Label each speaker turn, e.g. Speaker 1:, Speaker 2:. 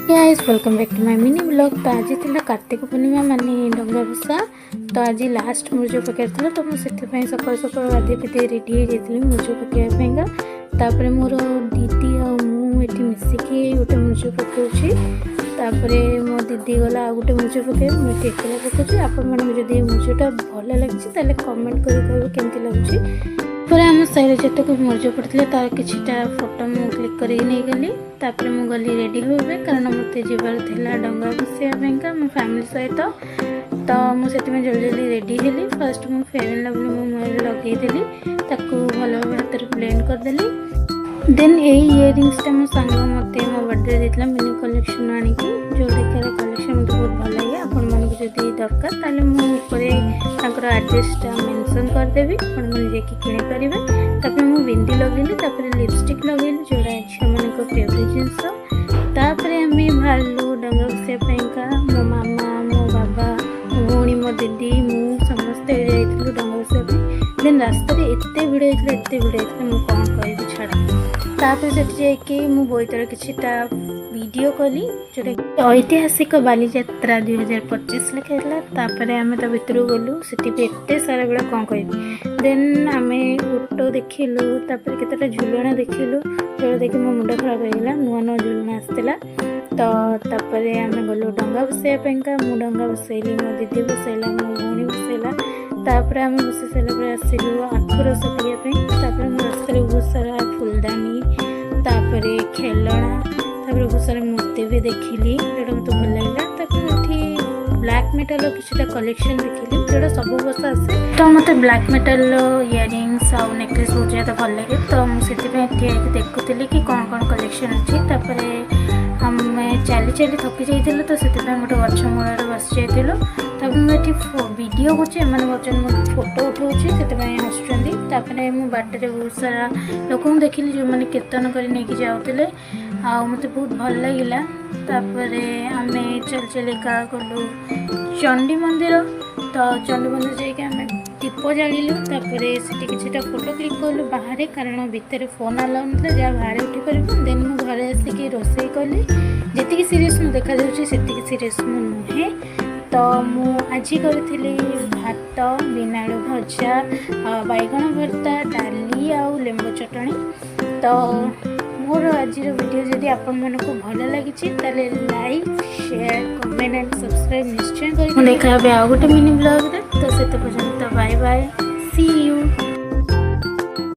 Speaker 1: Guys welcome back to my mini blog. तो आज थी कार्तिक पूर्णिमा माने डंगा भसा। तो आज लास्ट मुर्ज पकड़ तो मुझे सकाल सकाल गाधे पीधे रेडी हो जाती मुर्ज पकड़ापा। तापर मोर दीदी आठी मिसिकी गोटे मुर्ज पकाऊँगी। मो दीदी गला आ गोटे मुर्ज पकड़ मुझे एकला पकाऊँगी। आपड़ी मुर्जटा भल लगे कमेंट कर केमती लगुच। पर आम साइड जितक मुर्ज पड़ते तार किटा फोटो मु क्लिक कर गली। तापर मु गली रेडी होबे कारण मत जीवार थिला डंगा बसैया मो फैमिली सहित। तो मुझे जल्दी जल्दी रेडी हेली। फर्स्ट मु फेयर एंड लवली मो मुहर लगेदेली भल भाव हाथ में ब्लेंड करदेली। देन यही इयरिंग्सटा मो सांग मत मो बर्थडे देता मिनी कलेक्शन आनिकी जोटा कलेक्शन मत बहुत भल लगे। आपण जदि दरकार ताले मुझे एड्रेसटा मेंशन करदेवी आपण मैंने किनीपारे। तापर मु बिंदी लगेली लिपस्टिक लगेली जोड़ा झील मान फेवरेट जिनस। तापर आम बाहरलु डंगा बसैया मो मामा मो बाबा मो भौणी मो दीदी मु समस्ते जाइलु डंगा बसैया। देन रास्ता एत भिड़ होता मुझे कौन कह छाड़ा। तापर से बोईतर किटा वीडियो कली जोटा ऐतिहासिक बालीजात्रा 2025 लिखाला। तापर आम तो भितर गलु से सारा गुड़ा कौन कह। देन आम ऑटो देखिलु केतटा झुलना देखिलु जो देखिए मो मुंड खराब होगा। नुआ नुआ झुलना आसला। तो तापर आम गलु डंगा बसैया मु डंगा बसैली मो दीदी बसैला मो भौणी बसैला। तापर आम बसई सारा आसलु आखु रस पीवाई। तापर मो रास्ता बहुत सारा फुलदानी तापर खेलना बहुत सारा मूर्ति भी देखिली जोटा मत भल लगे। ब्लैक मेटल किसी कलेक्शन देखिली जोटा सब वर्ष आसे। तो मत ब्लैक मेटल इयरिंग्स आउ नेकलेस बहुत ज़्यादा भल लगे। तो मुझे देखुली कि कौन कौन कलेक्शन अच्छी। आम चली चली थकी जाइल तो से गोटे गछ मूल बस जाइल। मुझे वीडियो कर फोटो उठाऊँगी से हसुँच। मु बाटर बहुत सारा लोक देखिली जो मैंने कीर्तन कर जाऊे मत बहुत भल लगे। आम चल चलिका गलु चंडी मंदिर। तो चंडी मंदिर जाइए दीप जालु। से किसी फोटो क्लिक कलु बाहर कारण भितर फोन अलाउ ना जहाँ बाहर उठी पार। देन मुझे घरे आसिक रोसे कली जी सीरीयस मुझे देखा से सीरीयस नुहे। तो मु आज करी भात बिना आलू भजा बैगण भर्ता डाली आउ लेंबू चटनी। तो मोर आज वीडियो जदि आपण मन को भल लगी like share comment and subscribe निश्चय कर देखा आ गोटे मिनी ब्लॉग। तो से पर्यंत बाय बाय सी यू।